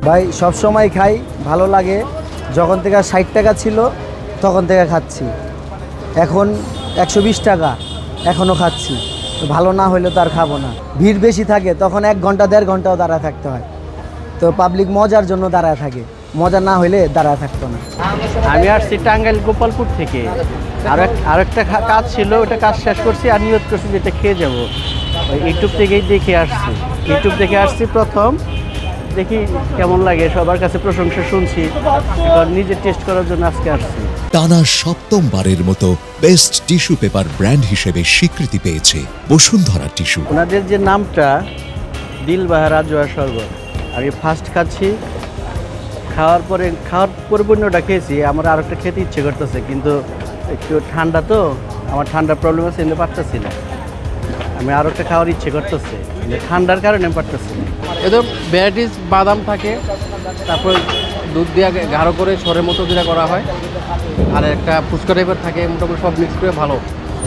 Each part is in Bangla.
ভাই সব সময় খাই, ভালো লাগে। যখন থেকে 60 টাকা ছিল তখন থেকে খাচ্ছি, এখন 120 টাকা, এখনও খাচ্ছি। ভালো না হইলে তো আর খাবো না। ভিড় বেশি থাকে তখন 1 ঘন্টা 1.5 ঘন্টাও দাঁড়ায় থাকতে হয়। তো পাবলিক মজার জন্য দাঁড়ায় থাকে, মজা না হইলে দাঁড়ায় থাকতো না। আমি আসছি টাঙ্গাইল গোপালপুর থেকে। আরেকটা কাজ ছিল, ওটা কাজ শেষ করছি আর নিয়ত করছি যেটা খেয়ে যাব। ওই ইউটিউব থেকেই দেখে আসছি, প্রথম দেখি কেমন লাগে, সবার কাছে প্রশংসা শুনছি, এবার নিজে টেস্ট করার জন্য আজকে আসছি। টানা 7ম মতো বেস্ট টিস্যু পেপার ব্র্যান্ড হিসেবে স্বীকৃতি পেয়েছে বসুন্ধরা টিস্যু। ওনাদের যে নামটা দিলবাহার রাজওয়া শরবত, আমি ফার্স্ট খাচ্ছি। খাওয়ার পরিপূর্ণটা খেয়েছি, আমার আর একটা খেতে ইচ্ছে করতেছে, কিন্তু একটু ঠান্ডা তো, আমার ঠান্ডার প্রবলেম আছে, কিন্তু পারতেছি না। আমি আরও একটা খাওয়ার ইচ্ছে করতেছে, ঠান্ডার কারণে আমি পারতেছি না। এতে ভ্যারাইটিস বাদাম থাকে, তারপর দুধ দিয়ে গাঢ় করে সরের মতো যেটা করা হয়, আর একটা ফুচকা টাইপের থাকে, মোটামুটি সব মিক্স করে ভালো।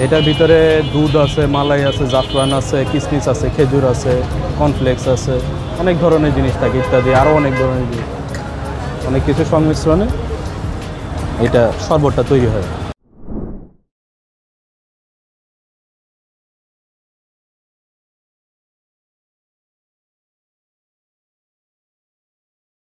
এটার ভিতরে দুধ আছে, মালাই আছে, জাফরান আছে, কিশমিশ আছে, খেজুর আছে, কর্নফ্লেক্স আছে, অনেক ধরনের জিনিস থাকে ইত্যাদি, আরও অনেক ধরনের জিনিস, অনেক কিছু সংমিশ্রণে এটা শরবতটা তৈরি হয়।